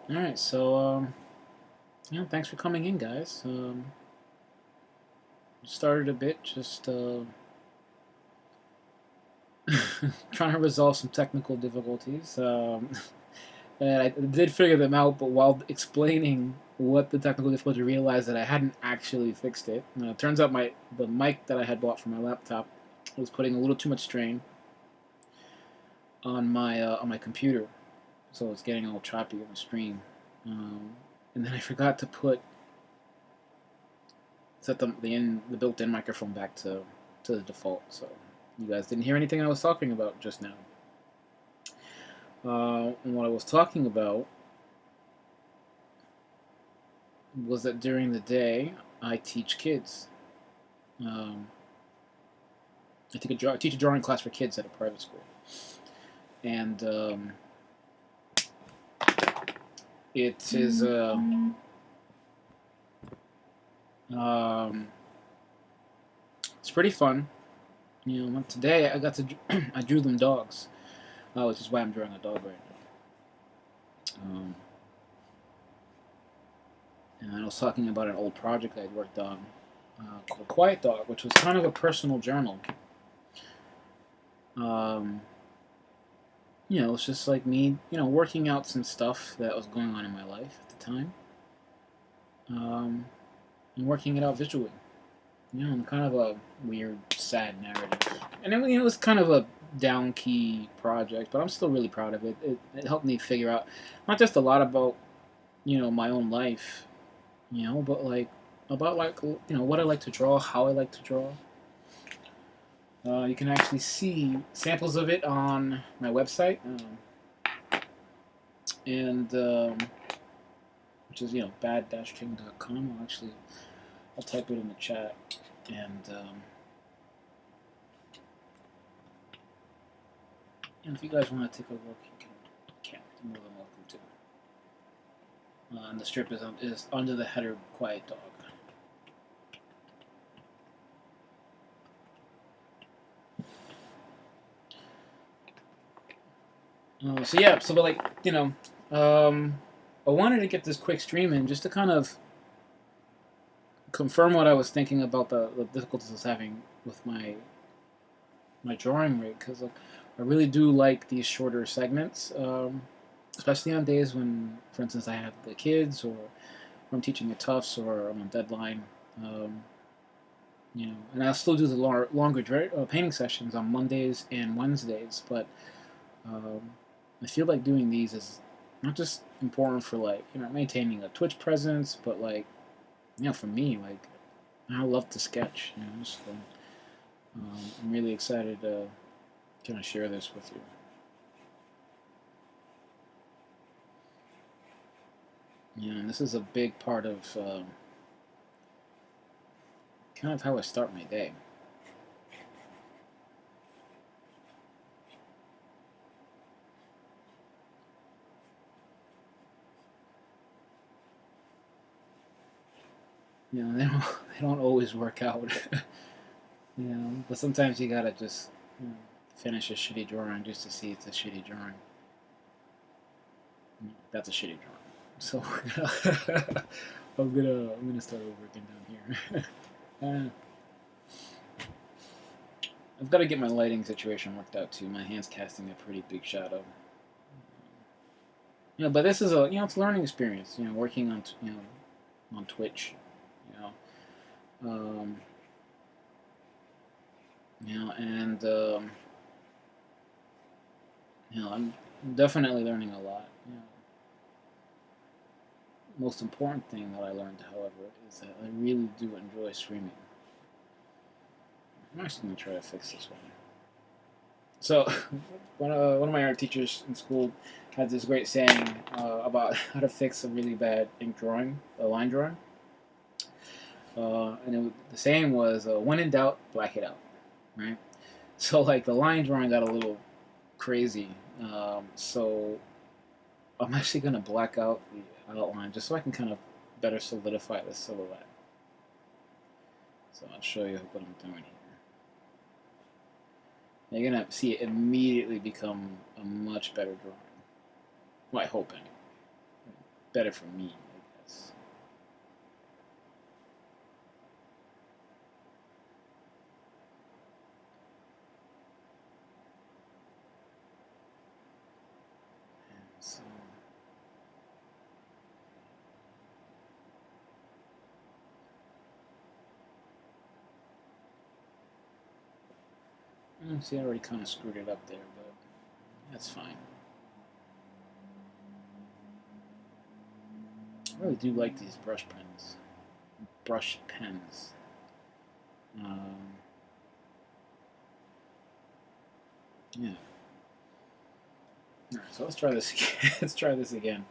All right, so thanks for coming in, guys. Started a bit just trying to resolve some technical difficulties, and I did figure them out. But while explaining what the technical difficulty, realized that I hadn't actually fixed it. It turns out the mic that I had bought for my laptop was putting a little too much strain on my computer, so it's getting all choppy on the stream. Um, and then I forgot to set the built-in microphone back to the default. So you guys didn't hear anything I was talking about just now. And what I was talking about was that during the day I teach kids. Um, I teach a drawing class for kids at a private school, and it is um, it's pretty fun. Today I got to I drew them dogs, which is why I'm drawing a dog right now. And I was talking about an old project I'd worked on called Quiet Dog, which was kind of a personal journal. Um, it's just like me, working out some stuff that was going on in my life at the time, um, and working it out visually. And kind of a weird, sad narrative. And it was kind of a down key project, but I'm still really proud of it. It helped me figure out not just a lot about my own life, but like about what I like to draw, how I like to draw. You can actually see samples of it on my website, and which is bad-king.com. I'll type it in the chat, and if you guys want to take a look, you can. You're more than welcome to. And the strip is under the header "Quiet Dog." But like I wanted to get this quick stream in just to kind of confirm what I was thinking about the difficulties I was having with my drawing rig, because like, I really do like these shorter segments, especially on days when, for instance, I have the kids, or I'm teaching at Tufts, or I'm on deadline. Um, and I'll still do the longer painting sessions on Mondays and Wednesdays, but um, I feel like doing these is not just important for like maintaining a Twitch presence, but like for me, like I love to sketch. So I'm really excited to kind of share this with you. And this is a big part of kind of how I start my day. They don't they don't always work out. But sometimes you gotta just finish a shitty drawing just to see it's a shitty drawing. That's a shitty drawing. So I'm gonna start over again down here. I've got to get my lighting situation worked out too. My hand's casting a pretty big shadow. But this is it's a learning experience. Working on on Twitch. You know, um, and I'm definitely learning a lot. Most important thing that I learned, however, is that I really do enjoy streaming. I'm actually gonna try to fix this one. So, one of my art teachers in school had this great saying about how to fix a really bad ink drawing, a line drawing. The saying was, "When in doubt, black it out." Right. So, like the line drawing got a little crazy. So I'm actually gonna black out the outline just so I can kind of better solidify the silhouette. So I'll show you what I'm doing here. You're gonna see it immediately become a much better drawing. Well, I hope anyway. better for me, I guess. So, see, I already kind of screwed it up there, but that's fine. I really do like these brush pens. Brush pens. Yeah. All right, so let's try this again. Let's try this again.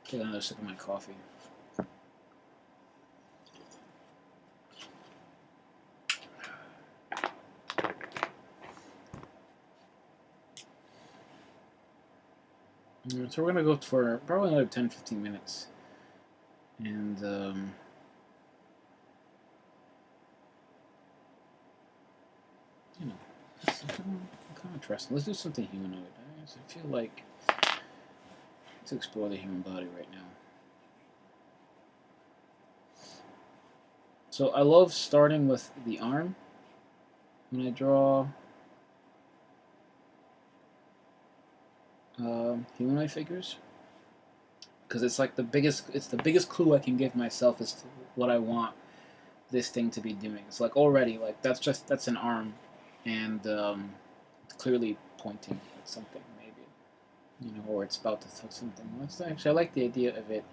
Take another sip of my coffee. So we're gonna go for probably another 10-15 minutes, and you know, it's kind of interesting. Let's do something humanoid. I feel like let's explore the human body right now. So I love starting with the arm when I draw humanoid figures, because it's like the biggest clue I can give myself as to what I want this thing to be doing. It's like already like that's an arm, and it's clearly pointing at something maybe, or it's about to touch something. Actually I like the idea of it,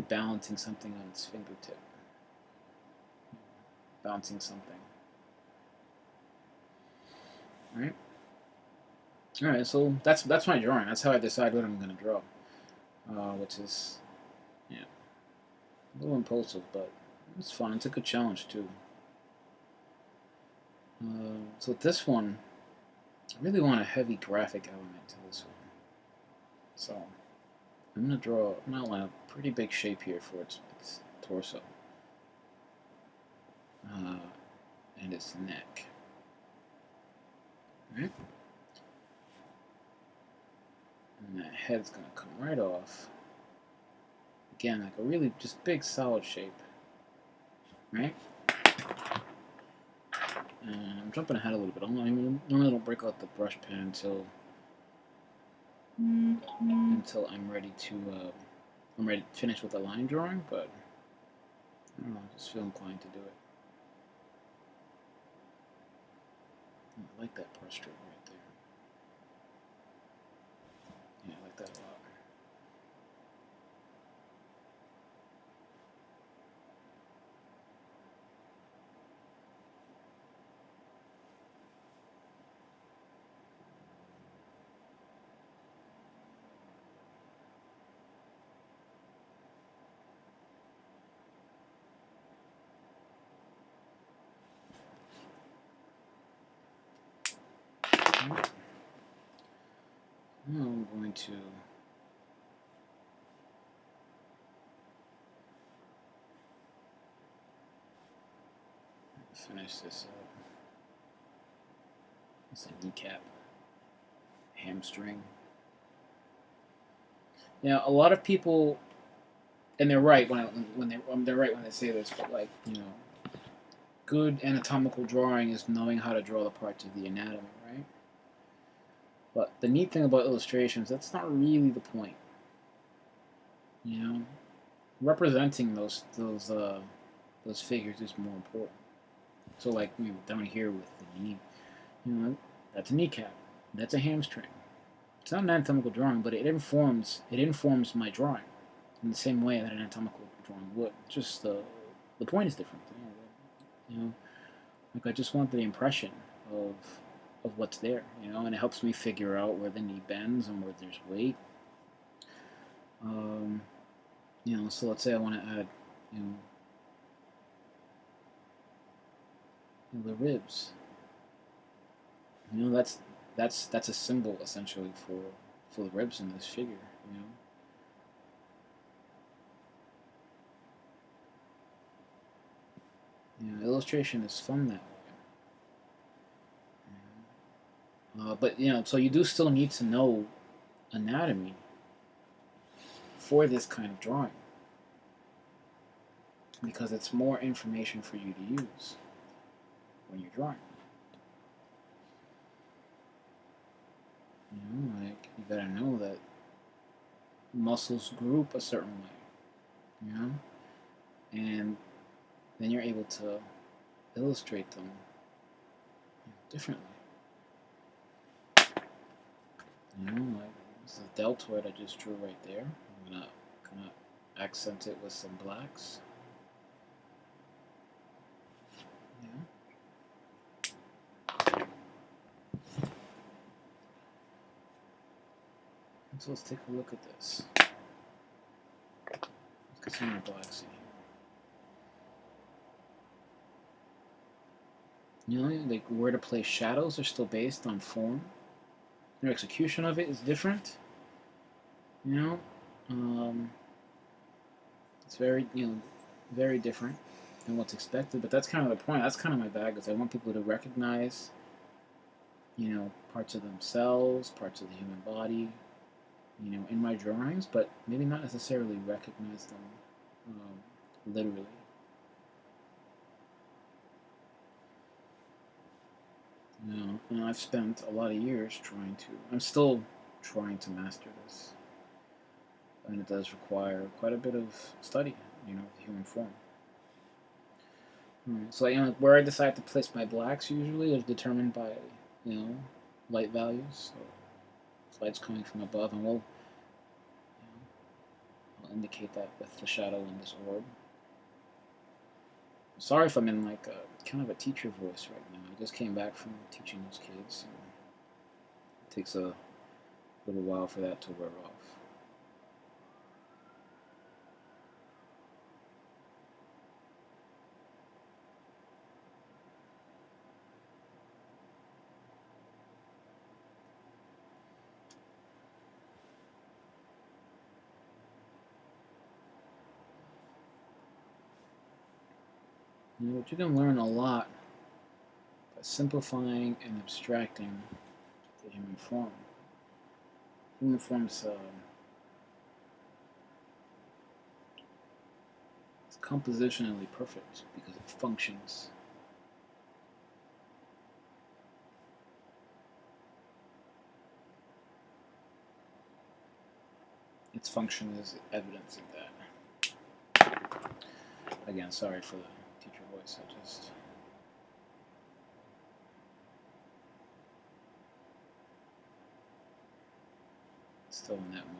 balancing something on its fingertip, bouncing something. All right, so that's my drawing. That's how I decide what I'm going to draw, which is, yeah, a little impulsive, but it's fun. It's a good challenge too. So this one, I really want a heavy graphic element to this one. So I'm going to draw an outline, a pretty big shape here for its torso and its neck. All right. And that head's going to come right off. Again, like a really just big solid shape. Right? And I'm jumping ahead a little bit. I normally don't break out the brush pen until I'm ready to finish with the line drawing, but I don't know, I just feel inclined to do it. I like that brush stroke right there. Yeah, I like that a lot. Now I'm going to finish this up. It's a kneecap, hamstring. Now, a lot of people, and they're right they're right when they say this, but like good anatomical drawing is knowing how to draw the parts of the anatomy, right? But the neat thing about illustrations, that's not really the point. Representing those figures is more important. So like down here with the knee, that's a kneecap, that's a hamstring. It's not an anatomical drawing, but it informs my drawing in the same way that an anatomical drawing would. Just the point is different. Like I just want the impression of what's there, and it helps me figure out where the knee bends and where there's weight. So let's say I want to add, the ribs. That's a symbol essentially for the ribs in this figure. Illustration is fun that But so you do still need to know anatomy for this kind of drawing because it's more information for you to use when you're drawing. Like you gotta know that muscles group a certain way, and then you're able to illustrate them differently. Like this is a deltoid I just drew right there. I'm gonna kind of accent it with some blacks. So let's take a look at this. Let's get some more blacks in here. Like where to place shadows are still based on form. Your execution of it is different. It's very, very different than what's expected. But that's kind of the point. That's kind of my bag. Is I want people to recognize, parts of themselves, parts of the human body, in my drawings, but maybe not necessarily recognize them literally. And I've spent a lot of years I'm still trying to master this. And it does require quite a bit of study, the human form. So, where I decide to place my blacks usually is determined by, light values. So light's coming from above, and I'll indicate that with the shadow in this orb. Sorry if I'm in like kind of a teacher voice right now. I just came back from teaching those kids. It takes a little while for that to wear off. But you can learn a lot by simplifying and abstracting the human form. Human form's it's compositionally perfect because it functions. Its function is evidencing that. Again, sorry for the teacher voice. I just still in that mode.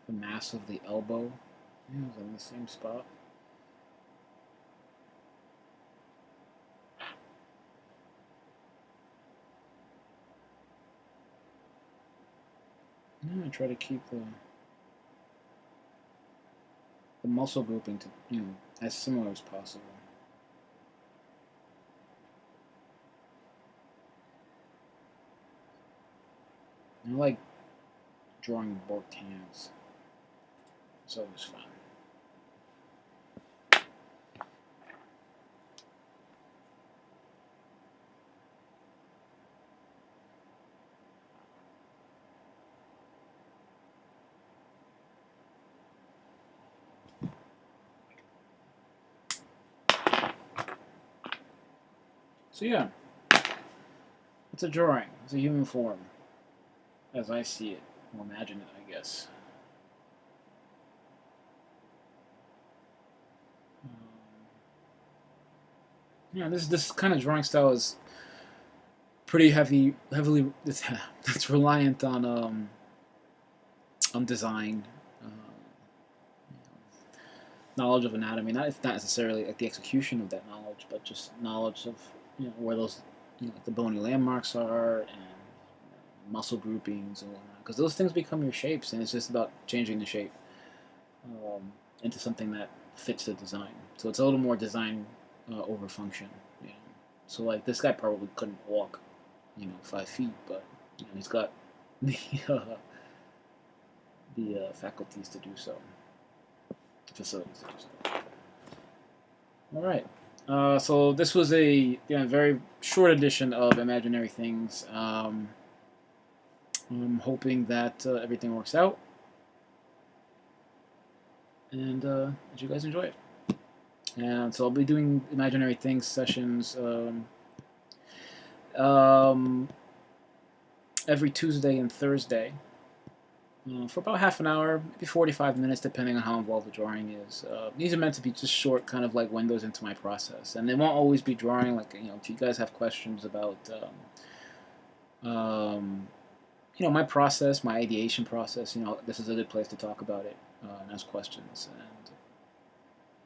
The mass of the elbow is in the same spot. I try to keep the muscle grouping to as similar as possible. I like drawing borked hands. It's always fun. So yeah, it's a drawing. It's a human form, as I see it, or imagine it, I guess. This kind of drawing style is pretty heavily. It's reliant on design, knowledge of anatomy. It's not necessarily like the execution of that knowledge, but just knowledge of where those the bony landmarks are and muscle groupings and whatnot. Because those things become your shapes, and it's just about changing the shape into something that fits the design. So it's a little more design over function. So like this guy probably couldn't walk, 5 feet, but he's got the faculties to do so, facilities to do so. All right. So this was a very short edition of Imaginary Things. I'm hoping that everything works out, and that you guys enjoy it. And so I'll be doing Imaginary Things sessions every Tuesday and Thursday for about half an hour, maybe 45 minutes, depending on how involved the drawing is. These are meant to be just short, kind of like windows into my process, and they won't always be drawing. Like if you guys have questions about my process, my ideation process, this is a good place to talk about it and ask questions.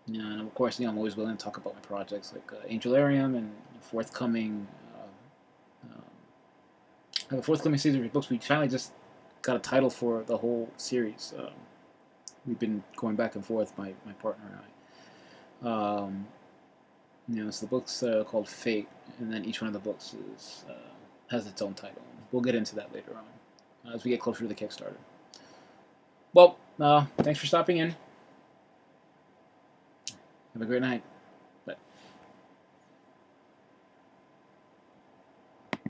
And of course, I'm always willing to talk about my projects like Angelarium and forthcoming. I have a forthcoming series of books. We finally just got a title for the whole series. We've been going back and forth, my partner and I. So the book's called Fate, and then each one of the books has its own title. We'll get into that later on as we get closer to the Kickstarter. Well, thanks for stopping in. Have a great night.